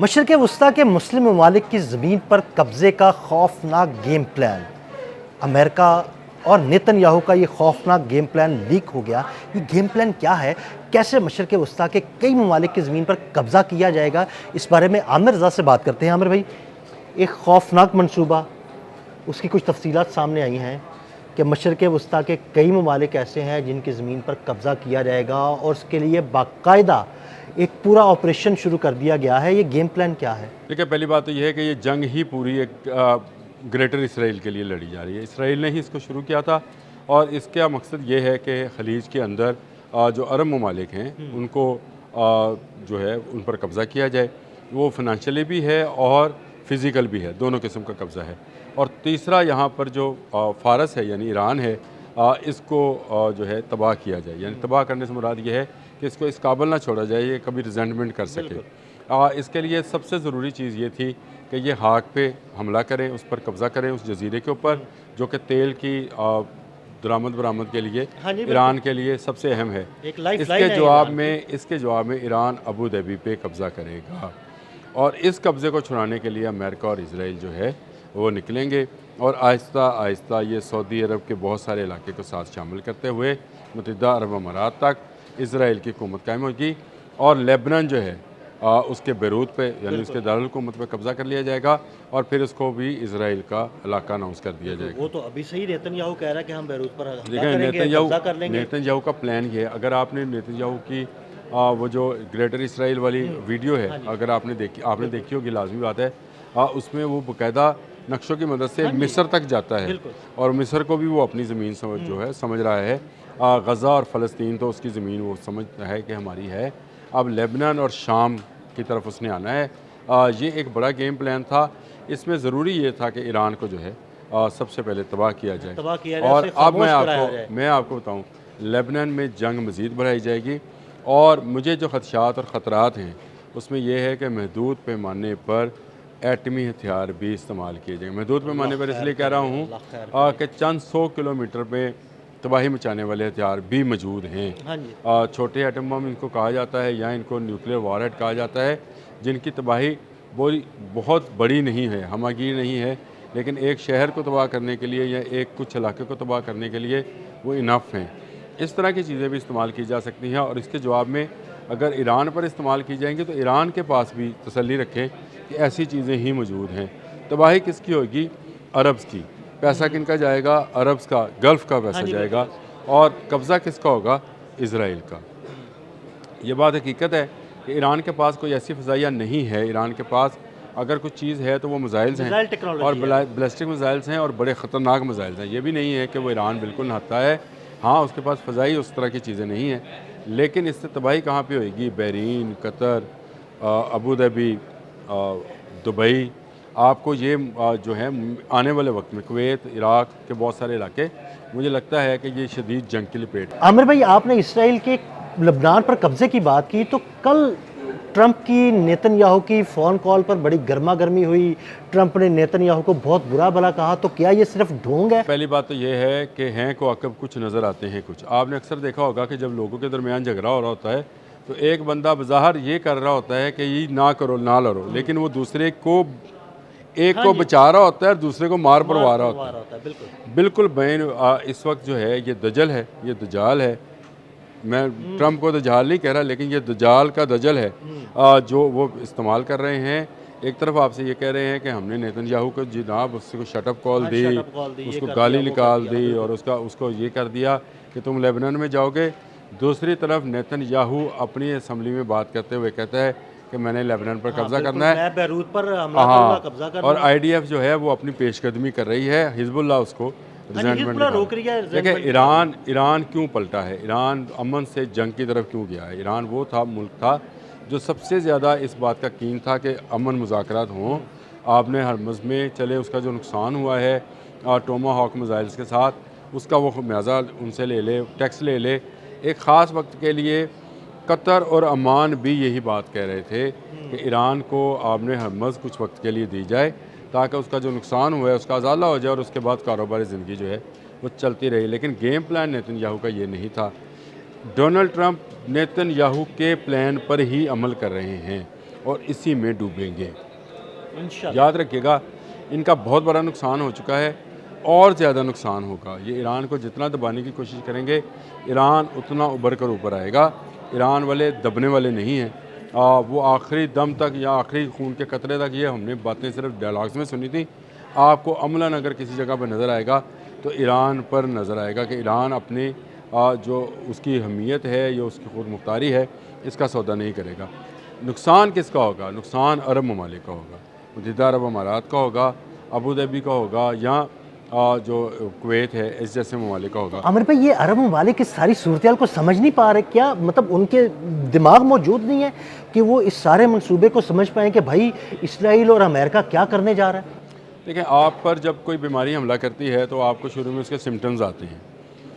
مشرق وسطیٰ کے مسلم ممالک کی زمین پر قبضے کا خوفناک گیم پلان، امریکہ اور نیتن یاہو کا یہ خوفناک گیم پلان لیک ہو گیا۔ یہ گیم پلان کیا ہے؟ کیسے مشرق وسطیٰ کے کئی ممالک کی زمین پر قبضہ کیا جائے گا؟ اس بارے میں عامر رضا سے بات کرتے ہیں۔ عامر بھائی، ایک خوفناک منصوبہ، اس کی کچھ تفصیلات سامنے آئی ہیں کہ مشرق وسطیٰ کے کئی ممالک ایسے ہیں جن کی زمین پر قبضہ کیا جائے گا اور اس کے لیے باقاعدہ ایک پورا آپریشن شروع کر دیا گیا ہے۔ یہ گیم پلان کیا ہے؟ دیکھیں، پہلی بات تو یہ ہے کہ یہ جنگ ہی پوری ایک گریٹر اسرائیل کے لیے لڑی جا رہی ہے۔ اسرائیل نے ہی اس کو شروع کیا تھا اور اس کا مقصد یہ ہے کہ خلیج کے اندر جو عرب ممالک ہیں ان کو جو ہے ان پر قبضہ کیا جائے۔ وہ فنانشلی بھی ہے اور فزیکل بھی ہے، دونوں قسم کا قبضہ ہے۔ اور تیسرا یہاں پر جو فارس ہے یعنی ایران ہے، اس کو جو ہے تباہ کیا جائے۔ یعنی تباہ کرنے سے مراد یہ ہے کہ اس کو اس قابل نہ چھوڑا جائے یہ کبھی ریزنٹمنٹ کر سکے۔ اس کے لیے سب سے ضروری چیز یہ تھی کہ یہ حاق پہ حملہ کریں، اس پر قبضہ کریں، اس جزیرے کے اوپر جو کہ تیل کی درآمد برآمد کے لیے ایران کے لیے سب سے اہم ہے۔ اس کے جواب میں ایران ابو ظبی پہ قبضہ کرے گا اور اس قبضے کو چھڑانے کے لیے امریکہ اور اسرائیل جو ہے وہ نکلیں گے اور آہستہ آہستہ یہ سعودی عرب کے بہت سارے علاقے کو ساتھ شامل کرتے ہوئے متحدہ عرب امارات تک اسرائیل کی حکومت قائم ہوگی اور لیبنان جو ہے اس کے بیروت پہ یعنی اس کے دارالحکومت پہ قبضہ کر لیا جائے گا اور پھر اس کو بھی اسرائیل کا علاقہ اناؤنس کر دیا جائے گا۔ وہ تو ابھی صحیح نیتن یاہو کہہ رہا ہے کہ ہم بیروت پر حملہ دیکھیں، کریں گے، قبضہ کر لیں گے۔ نیتن یاہو کا پلان یہ ہے، اگر آپ نے نیتن یاہو کی وہ جو گریٹر اسرائیل والی ویڈیو ہے اگر آپ نے دیکھی ہوگی، لازمی بات ہے، اس میں وہ باقاعدہ نقشوں کی مدد سے مصر تک جاتا ہے اور مصر کو بھی وہ اپنی زمین سمجھ رہا ہے۔ غزہ اور فلسطین تو اس کی زمین وہ سمجھتا ہے کہ ہماری ہے۔ اب لیبنان اور شام کی طرف اس نے آنا ہے۔ یہ ایک بڑا گیم پلان تھا۔ اس میں ضروری یہ تھا کہ ایران کو جو ہے سب سے پہلے تباہ کیا جائے اور اب میں آپ کو بتاؤں، لیبنان میں جنگ مزید بڑھائی جائے گی اور مجھے جو خدشات اور خطرات ہیں اس میں یہ ہے کہ محدود پیمانے پر ایٹمی ہتھیار بھی استعمال کیے جائیں گے۔ محدود پیمانے پر اس لیے کہہ رہا ہوں کہ چند 100 کلومیٹر پہ تباہی مچانے والے ہتھیار بھی موجود ہیں۔ چھوٹے ایٹم بم ان کو کہا جاتا ہے یا ان کو نیوکلیئر وار ہیڈ کہا جاتا ہے، جن کی تباہی بہت بڑی نہیں ہے، ہماگیر نہیں ہے، لیکن ایک شہر کو تباہ کرنے کے لیے یا کچھ علاقے کو تباہ کرنے کے لیے وہ انف ہیں۔ اس طرح کی چیزیں بھی استعمال کی جا سکتی ہیں اور اس کے جواب میں اگر ایران پر استعمال کی جائیں گی تو ایران کے پاس بھی تسلی رکھیں کہ ایسی چیزیں ہی موجود ہیں۔ تباہی کس کی ہوگی؟ عربز کی۔ پیسہ کن کا جائے گا؟ عربز کا، گلف کا پیسہ جائے گا اور قبضہ کس کا ہوگا؟ اسرائیل کا۔ یہ بات حقیقت ہے کہ ایران کے پاس کوئی ایسی فضائیہ نہیں ہے۔ ایران کے پاس اگر کچھ چیز ہے تو وہ میزائلز ہیں اور بیلسٹک میزائلز ہیں اور بڑے خطرناک میزائلز ہیں۔ یہ بھی نہیں ہے کہ وہ ایران بالکل نہتا ہے، ہاں اس کے پاس فضائی اس طرح کی چیزیں نہیں ہیں، لیکن اس سے تباہی کہاں پہ ہوئے گی؟ بحرین، قطر، ابو ظبی، دبئی۔ آپ کو یہ جو ہے آنے والے وقت میں کویت، عراق کے بہت سارے علاقے، مجھے لگتا ہے کہ یہ شدید جنگ کی لپیٹ۔ عامر بھائی، آپ نے اسرائیل کے لبنان پر قبضے کی بات کی تو کل ٹرمپ کی نیتن یاہو کی فون کال پر بڑی گرما گرمی ہوئی، ٹرمپ نے نیتن یاہو کو بہت برا بھلا کہا، تو کیا یہ صرف ڈھونگ ہے؟ پہلی بات تو یہ ہے کہ ہیں کو عقب کچھ نظر آتے ہیں کچھ۔ آپ نے اکثر دیکھا ہوگا کہ جب لوگوں کے درمیان جھگڑا ہو رہا ہوتا ہے تو ایک بندہ بظاہر یہ کر رہا ہوتا ہے کہ یہ نہ کرو، نہ لڑو، لیکن وہ دوسرے کو ایک کو بچا رہا ہوتا ہے اور دوسرے کو مار پڑوا رہا ہوتا ہے۔ بالکل بین اس وقت جو ہے یہ دجل ہے، یہ دجال ہے۔ میں ٹرمپ کو دجال نہیں کہہ رہا، لیکن یہ دجال کا دجل ہے جو وہ استعمال کر رہے ہیں۔ ایک طرف آپ سے یہ کہہ رہے ہیں کہ ہم نے نیتن یاہو کو جناب اس کو شٹ اپ کال دی، اس کو گالی نکال دی اور اس کو یہ کر دیا کہ تم لیبنان میں جاؤ گے۔ دوسری طرف نیتن یاہو اپنی اسمبلی میں بات کرتے ہوئے کہتا ہے کہ میں نے لیبنان پر قبضہ کرنا ہے، میں بیروت پر حملہ کروں گا، قبضہ کروں گا، اور آئی ڈی ایف جو ہے وہ اپنی پیش قدمی کر رہی ہے، حزب اللہ اس کو روک رہی ہے۔ دیکھیں ایران کیوں پلٹا ہے، ایران امن سے جنگ کی طرف کیوں گیا ہے؟ ایران وہ ملک تھا جو سب سے زیادہ اس بات کا کین تھا کہ امن مذاکرات ہوں۔ آپ نے ہرمز میں چلے اس کا جو نقصان ہوا ہے ٹوما ہاک میزائلز کے ساتھ، اس کا وہ خمیازہ ان سے لے لے، ٹیکس لے لے۔ ایک خاص وقت کے لیے قطر اور عمان بھی یہی بات کہہ رہے تھے کہ ایران کو آپ نے ہرمز کچھ وقت کے لیے دی جائے تاکہ اس کا جو نقصان ہوا ہے اس کا ازالہ ہو جائے اور اس کے بعد کاروباری زندگی جو ہے وہ چلتی رہی۔ لیکن گیم پلان نیتن یاہو کا یہ نہیں تھا۔ ڈونلڈ ٹرمپ نیتن یاہو کے پلان پر ہی عمل کر رہے ہیں اور اسی میں ڈوبیں گے. انشاءاللہ. یاد رکھیے گا ان کا بہت بڑا نقصان ہو چکا ہے اور زیادہ نقصان ہوگا. یہ ایران کو جتنا دبانے کی کوشش کریں گے ایران اتنا ابھر کر اوپر آئے گا. ایران والے دبنے والے نہیں ہیں. وہ آخری دم تک یا آخری خون کے قطرے تک یہ ہم نے باتیں صرف ڈائلاگز میں سنی تھیں. آپ کو عملاً اگر کسی جگہ پر نظر آئے گا تو ایران پر نظر آئے گا کہ ایران اپنے جو اس کی اہمیت ہے یا اس کی خود مختاری ہے اس کا سودا نہیں کرے گا. نقصان کس کا ہوگا؟ نقصان عرب ممالک کا ہوگا, متحدہ عرب امارات کا ہوگا, ابوظہبی کا ہوگا, یا جو کویت ہے اس جیسے ممالک کا ہوگا. عامر بھائی یہ عرب ممالک اس ساری صورتحال کو سمجھ نہیں پا رہے کیا؟ مطلب ان کے دماغ موجود نہیں ہے کہ وہ اس سارے منصوبے کو سمجھ پائیں کہ بھائی اسرائیل اور امریکہ کیا کرنے جا رہا ہے؟ دیکھیں, آپ پر جب کوئی بیماری حملہ کرتی ہے تو آپ کو شروع میں اس کے سمٹمز آتے ہیں,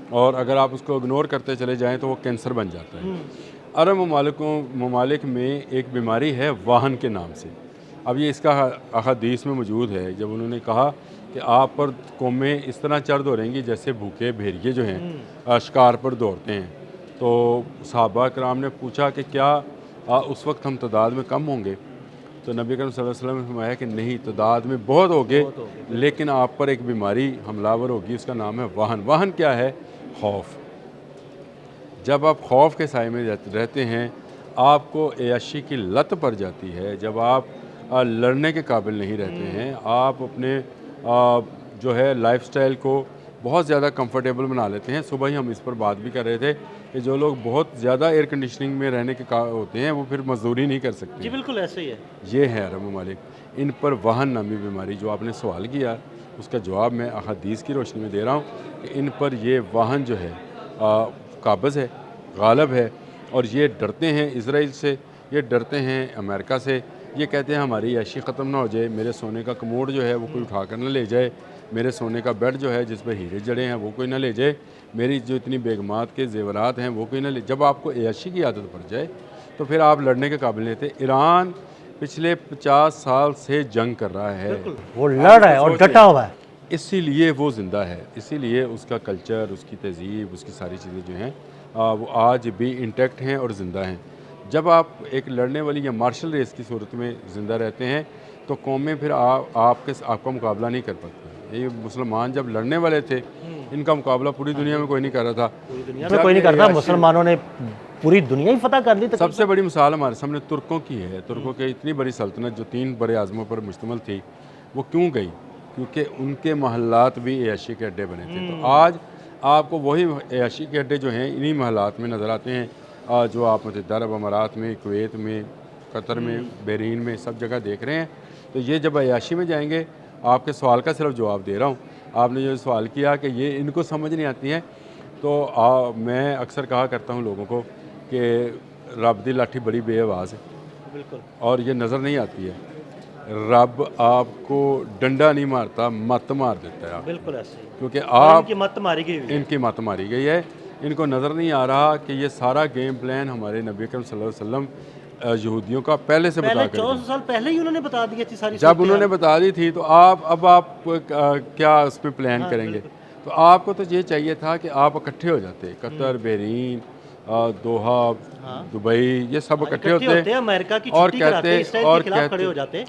اور اگر آپ اس کو اگنور کرتے چلے جائیں تو وہ کینسر بن جاتا ہے. عرب ممالک میں ایک بیماری ہے واہن کے نام سے. اب یہ اس کا احادیث میں موجود ہے, جب انہوں نے کہا کہ آپ پر قومیں اس طرح چڑھ دوڑیں گی جیسے بھوکے بھیڑیے جو ہیں شکار پر دوڑتے ہیں. تو صحابہ کرام نے پوچھا کہ کیا اس وقت ہم تعداد میں کم ہوں گے؟ تو نبی کریم صلی اللہ علیہ وسلم نے فرمایا کہ نہیں, تعداد میں بہت ہوگے لیکن آپ پر ایک بیماری حملہ آور ہوگی, اس کا نام ہے واہن. واہن کیا ہے؟ خوف. جب آپ خوف کے سائے میں رہتے ہیں آپ کو عیاشی کی لت پڑ جاتی ہے. جب آپ لڑنے کے قابل نہیں رہتے ہیں, آپ اپنے جو ہے لائف سٹائل کو بہت زیادہ کمفرٹیبل بنا لیتے ہیں. صبح ہی ہم اس پر بات بھی کر رہے تھے کہ جو لوگ بہت زیادہ ایئر کنڈیشننگ میں رہنے کے ہوتے ہیں وہ پھر مزدوری نہیں کر سکتے. جی بالکل ایسے ہی ہے. یہ ہے عرب ممالک. ان پر واہن نامی بیماری, جو آپ نے سوال کیا اس کا جواب میں احادیث کی روشنی میں دے رہا ہوں کہ ان پر یہ واہن جو ہے قابض ہے, غالب ہے, اور یہ ڈرتے ہیں اسرائیل سے, یہ ڈرتے ہیں امریکہ سے. یہ کہتے ہیں ہماری عیاشی ختم نہ ہو جائے, میرے سونے کا کموڈ جو ہے وہ کوئی اٹھا کر نہ لے جائے, میرے سونے کا بیڈ جو ہے جس پہ ہیرے جڑے ہیں وہ کوئی نہ لے جائے, میری جو اتنی بیگمات کے زیورات ہیں وہ کوئی نہ لے. جب آپ کو عیاشی کی عادت پڑ جائے تو پھر آپ لڑنے کے قابل نہیں تھے. ایران پچھلے 50 سال سے جنگ کر رہا ہے, وہ لڑ رہا ہے اور ڈٹا ہوا ہے, اسی لیے وہ زندہ ہے, اسی لیے اس کا کلچر, اس کی تہذیب, اس کی ساری چیزیں جو ہیں وہ آج بھی انٹیکٹ ہیں اور زندہ ہیں. جب آپ ایک لڑنے والی یا مارشل ریس کی صورت میں زندہ رہتے ہیں تو قومیں پھر آپ کا مقابلہ نہیں کر پاتی. یہ مسلمان جب لڑنے والے تھے ان کا مقابلہ پوری دنیا میں کوئی نہیں کر رہا تھا. پوری دنیا میں کوئی نہیں کرتا, مسلمانوں نے پوری دنیا ہی فتح کر لی. سب سے بڑی مثال ہمارے سامنے ترکوں کی ہے. ترکوں کی اتنی بڑی سلطنت جو 3 بڑے اعظموں پر مشتمل تھی وہ کیوں گئی؟ کیونکہ ان کے محلات بھی عیاشی کے اڈے بنے تھے. تو آج آپ کو وہی عیاشی کے اڈے جو ہیں انہی محلات میں نظر آتے ہیں جو آپ متحدہ عرب امارات میں, کویت میں, قطر میں, بحرین میں سب جگہ دیکھ رہے ہیں. تو یہ جب عیاشی میں جائیں گے, آپ کے سوال کا صرف جواب دے رہا ہوں. آپ نے جو سوال کیا کہ یہ ان کو سمجھ نہیں آتی ہے, تو میں اکثر کہا کرتا ہوں لوگوں کو کہ رب دی لاٹھی بڑی بے آواز ہے, بالکل, اور یہ نظر نہیں آتی ہے. رب آپ کو ڈنڈا نہیں مارتا, مت مار دیتا ہے. بالکل ایسے ہی, کیونکہ آپ ان کی مت ماری گئی, ان کی مت ماری گئی ہے. ان کو نظر نہیں آ رہا کہ یہ سارا گیم پلان ہمارے نبی اکرم صلی اللہ علیہ وسلم یہودیوں کا پہلے سے بتا کر 14 سال پہلے ہی انہوں نے بتا دی تھی ساری. جب انہوں نے بتا دی تھی تو اب آپ کیا اس پہ پلان کریں گے؟ تو آپ کو تو یہ چاہیے تھا کہ آپ اکٹھے ہو جاتے, قطر, بحرین, دوحہ, دبئی, یہ سب اکٹھے ہوتے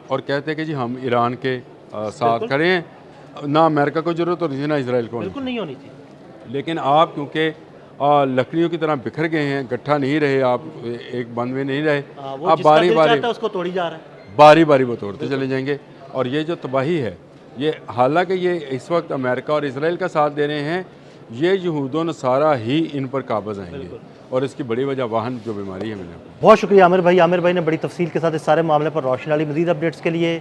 اور کہتے کہ جی ہم ایران کے ساتھ کھڑے ہیں. نہ امریکہ کو ضرورت ہوتی تھی نہ اسرائیل کو, بالکل نہیں ہونی تھی. لیکن آپ کیونکہ لکڑیوں کی طرح بکھر گئے ہیں, گٹھا نہیں رہے, آپ ایک بند میں نہیں رہے, آپ باری باری اس کو توڑی جا رہا ہے, باری باری وہ توڑتے چلے جائیں گے. اور یہ جو تباہی ہے, یہ حالانکہ یہ اس وقت امریکہ اور اسرائیل کا ساتھ دے رہے ہیں, یہ یہود و نصارہ ہی ان پر قابض آئیں گے, اور اس کی بڑی وجہ واہن جو بیماری ہے. میں نے بہت شکریہ عامر بھائی. عامر بھائی نے بڑی تفصیل کے ساتھ اس سارے معاملے پر روشنی ڈالی. مزید اپڈیٹس کے لیے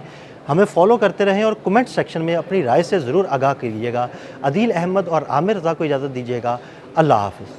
ہمیں فالو کرتے رہیں اور کمنٹ سیکشن میں اپنی رائے سے ضرور آگاہ کیجیے گا. عدیل احمد اور عامر رضا کو اجازت دیجیے گا. اللہ حافظ.